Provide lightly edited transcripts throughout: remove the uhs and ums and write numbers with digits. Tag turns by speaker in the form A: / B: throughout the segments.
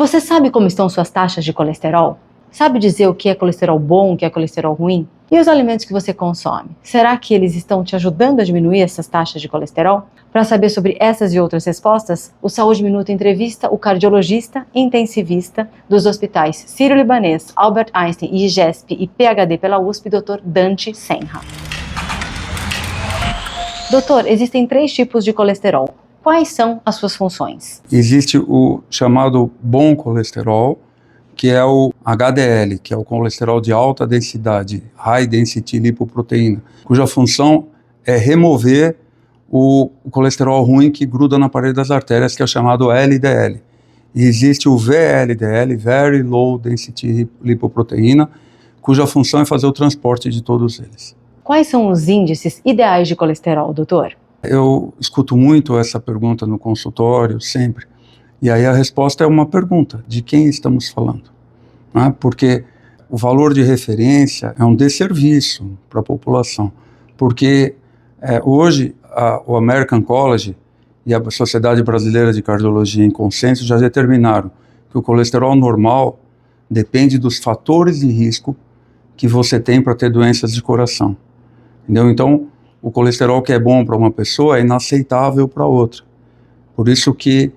A: Você sabe como estão suas taxas de colesterol? Sabe dizer o que é colesterol bom, o que é colesterol ruim? E os alimentos que você consome? Será que eles estão te ajudando a diminuir essas taxas de colesterol? Para saber sobre essas e outras respostas, o Saúde Minuto entrevista o cardiologista e intensivista dos hospitais Sírio-Libanês, Albert Einstein, IGESP e PhD pela USP, Dr. Dante Senra. Doutor, existem 3 tipos de colesterol. Quais são as suas funções?
B: Existe o chamado bom colesterol, que é o HDL, que é o colesterol de alta densidade, High Density Lipoproteína, cuja função é remover o colesterol ruim que gruda na parede das artérias, que é o chamado LDL. E existe o VLDL, Very Low Density Lipoproteína, cuja função é fazer o transporte de todos eles.
A: Quais são os índices ideais de colesterol, doutor?
B: Eu escuto muito essa pergunta no consultório, sempre. E aí a resposta é uma pergunta, de quem estamos falando? Né? Porque o valor de referência é um desserviço para a população. Porque hoje o American College e a Sociedade Brasileira de Cardiologia em consenso já determinaram que o colesterol normal depende dos fatores de risco que você tem para ter doenças de coração. Entendeu? Então, o colesterol que é bom para uma pessoa é inaceitável para outra. Por isso que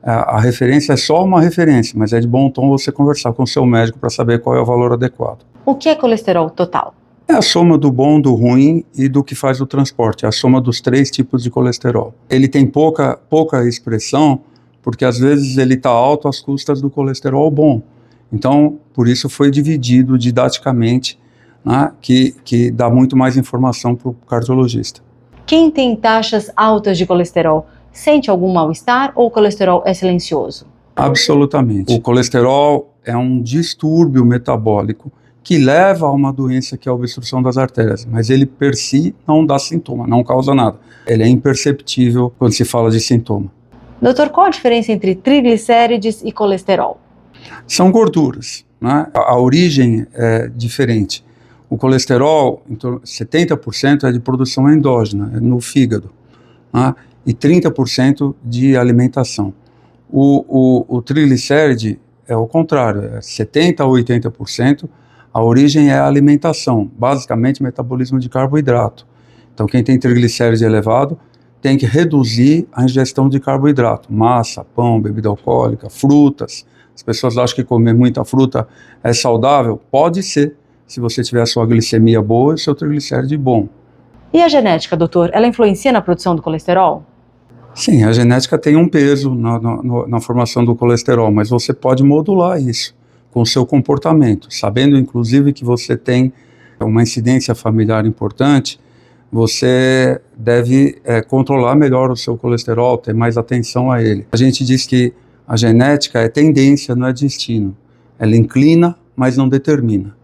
B: a referência é só uma referência, mas é de bom tom você conversar com o seu médico para saber qual é o valor adequado.
A: O que é colesterol total?
B: É a soma do bom, do ruim e do que faz o transporte, é a soma dos 3 tipos de colesterol. Ele tem pouca expressão, porque às vezes ele está alto às custas do colesterol bom. Então, por isso foi dividido didaticamente, né, que dá muito mais informação para o cardiologista.
A: Quem tem taxas altas de colesterol sente algum mal-estar ou o colesterol é silencioso?
B: Absolutamente. O colesterol é um distúrbio metabólico que leva a uma doença que é a obstrução das artérias, mas ele per si não dá sintoma, não causa nada. Ele é imperceptível quando se fala de sintoma.
A: Doutor, qual a diferença entre triglicérides e colesterol?
B: São gorduras, né? A origem é diferente. O colesterol, em torno de 70% é de produção endógena, é no fígado, né? E 30% de alimentação. O triglicéride é o contrário, é 70% a 80%, a origem é a alimentação, basicamente metabolismo de carboidrato. Então quem tem triglicéride elevado tem que reduzir a ingestão de carboidrato, massa, pão, bebida alcoólica, frutas. As pessoas acham que comer muita fruta é saudável, pode ser, se você tiver a sua glicemia boa e o seu triglicéride bom.
A: E a genética, doutor, ela influencia na produção do colesterol?
B: Sim, a genética tem um peso na formação do colesterol, mas você pode modular isso com o seu comportamento, sabendo inclusive que você tem uma incidência familiar importante, você deve controlar melhor o seu colesterol, ter mais atenção a ele. A gente diz que a genética é tendência, não é destino. Ela inclina, mas não determina.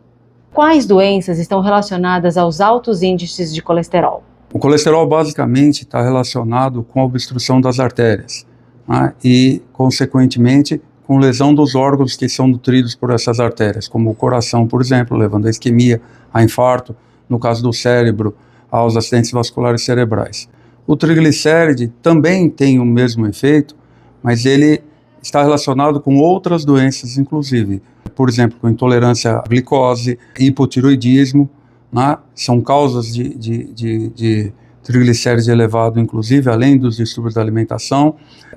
A: Quais doenças estão relacionadas aos altos índices de colesterol?
B: O colesterol basicamente está relacionado com a obstrução das artérias, né? E, consequentemente, com lesão dos órgãos que são nutridos por essas artérias, como o coração, por exemplo, levando a isquemia, a infarto, no caso do cérebro, aos acidentes vasculares cerebrais. O triglicéride também tem o mesmo efeito, mas ele está relacionado com outras doenças, inclusive, por exemplo, com intolerância à glicose, hipotiroidismo, né? São causas de triglicérides elevado, inclusive, além dos distúrbios da alimentação,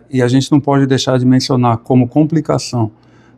B: e a gente não pode deixar de mencionar como complicação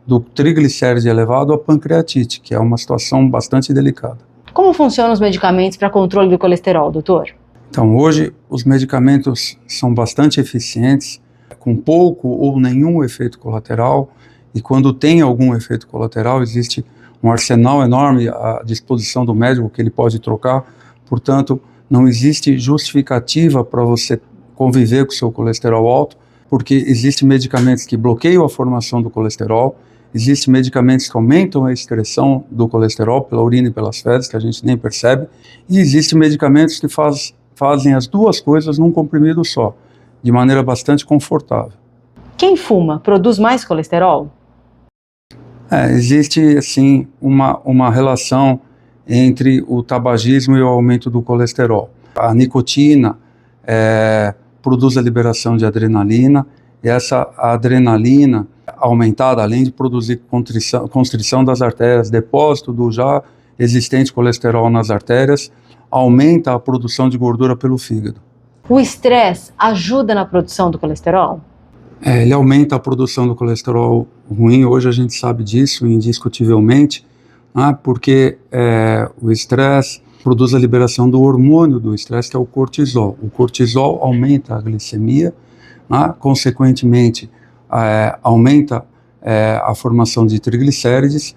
B: do triglicéride elevado a pancreatite, que é uma situação bastante delicada.
A: Como funcionam os medicamentos para controle do colesterol, doutor?
B: Então, hoje, os medicamentos são bastante eficientes, com pouco ou nenhum efeito colateral, e quando tem algum efeito colateral, existe um arsenal enorme à disposição do médico que ele pode trocar, portanto, não existe justificativa para você conviver com o seu colesterol alto, porque existem medicamentos que bloqueiam a formação do colesterol, existem medicamentos que aumentam a excreção do colesterol pela urina e pelas fezes, que a gente nem percebe, e existem medicamentos que fazem as duas coisas num comprimido só, de maneira bastante confortável.
A: Quem fuma produz mais colesterol?
B: Existe, assim, uma relação entre o tabagismo e o aumento do colesterol. A nicotina produz a liberação de adrenalina, e essa adrenalina aumentada, além de produzir constrição das artérias, depósito do já existente colesterol nas artérias, aumenta a produção de gordura pelo fígado.
A: O estresse ajuda na produção do colesterol?
B: Ele aumenta a produção do colesterol ruim, hoje a gente sabe disso indiscutivelmente, porque o estresse produz a liberação do hormônio do estresse, que é o cortisol. O cortisol aumenta a glicemia, consequentemente aumenta a formação de triglicérides,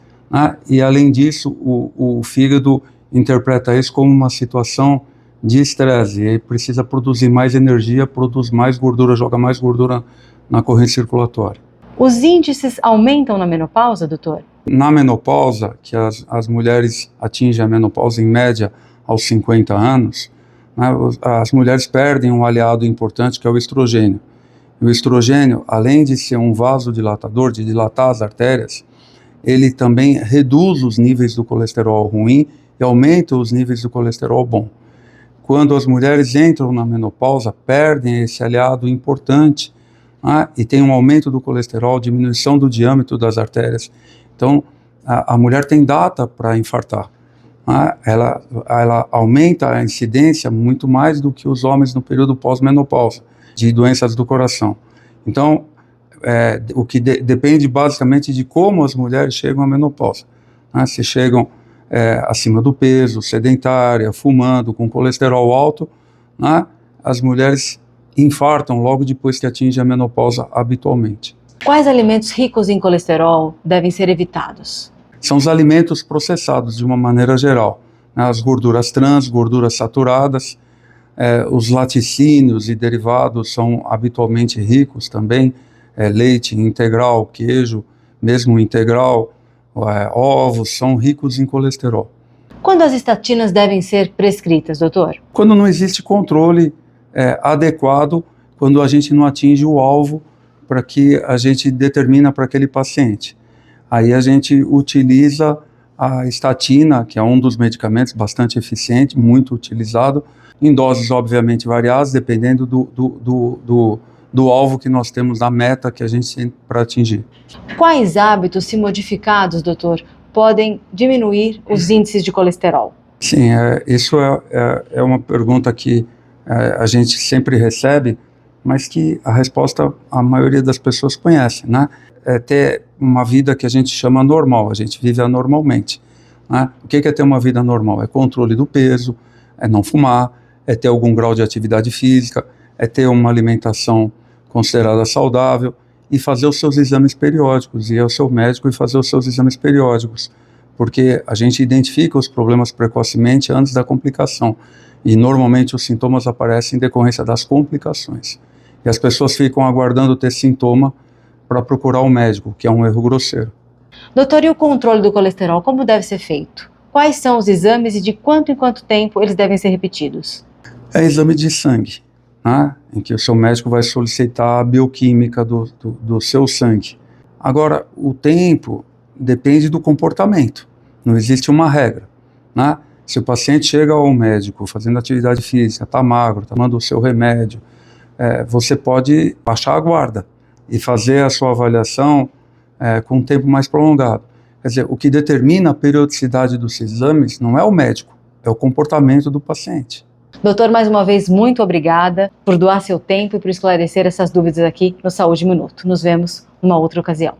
B: e além disso o fígado interpreta isso como uma situação de estresse, e aí precisa produzir mais energia, produz mais gordura, joga mais gordura na corrente circulatória.
A: Os índices aumentam na menopausa, doutor?
B: Na menopausa, que as mulheres atingem a menopausa em média aos 50 anos, as mulheres perdem um aliado importante que é o estrogênio. E o estrogênio, além de ser um vasodilatador, de dilatar as artérias, ele também reduz os níveis do colesterol ruim e aumenta os níveis do colesterol bom. Quando as mulheres entram na menopausa, perdem esse aliado importante, e tem um aumento do colesterol, diminuição do diâmetro das artérias. Então, a mulher tem data para infartar. Ela aumenta a incidência muito mais do que os homens no período pós-menopausa, de doenças do coração. Então, o que depende basicamente de como as mulheres chegam à menopausa. Se chegam acima do peso, sedentária, fumando, com colesterol alto, as mulheres infartam logo depois que atingem a menopausa habitualmente.
A: Quais alimentos ricos em colesterol devem ser evitados?
B: São os alimentos processados de uma maneira geral, as gorduras trans, gorduras saturadas, os laticínios e derivados são habitualmente ricos também, leite integral, queijo, mesmo integral, ovos, são ricos em colesterol.
A: Quando as estatinas devem ser prescritas, doutor?
B: Quando não existe controle adequado, quando a gente não atinge o alvo para que a gente determina para aquele paciente. Aí a gente utiliza a estatina, que é um dos medicamentos bastante eficiente, muito utilizado, em doses obviamente variadas, dependendo do alvo que nós temos, da meta que a gente tem para atingir.
A: Quais hábitos, se modificados, doutor, podem diminuir os índices de colesterol?
B: Sim, isso é uma pergunta que a gente sempre recebe, mas que a resposta a maioria das pessoas conhece, É ter uma vida que a gente chama normal, a gente vive anormalmente. O que é ter uma vida normal? É controle do peso, é não fumar, é ter algum grau de atividade física, é ter uma alimentação considerada saudável e fazer os seus exames periódicos, ir ao seu médico e fazer os seus exames periódicos, porque a gente identifica os problemas precocemente antes da complicação e normalmente os sintomas aparecem em decorrência das complicações. E as pessoas ficam aguardando ter sintoma para procurar o médico, que é um erro grosseiro.
A: Doutor, e o controle do colesterol, como deve ser feito? Quais são os exames e de quanto em quanto tempo eles devem ser repetidos?
B: É exame de sangue, em que o seu médico vai solicitar a bioquímica do seu sangue. Agora, o tempo depende do comportamento, não existe uma regra. Se o paciente chega ao médico fazendo atividade física, está magro, está tomando o seu remédio, você pode baixar a guarda e fazer a sua avaliação com um tempo mais prolongado. Quer dizer, o que determina a periodicidade dos exames não é o médico, é o comportamento do paciente.
A: Doutor, mais uma vez, muito obrigada por doar seu tempo e por esclarecer essas dúvidas aqui no Saúde Minuto. Nos vemos numa outra ocasião.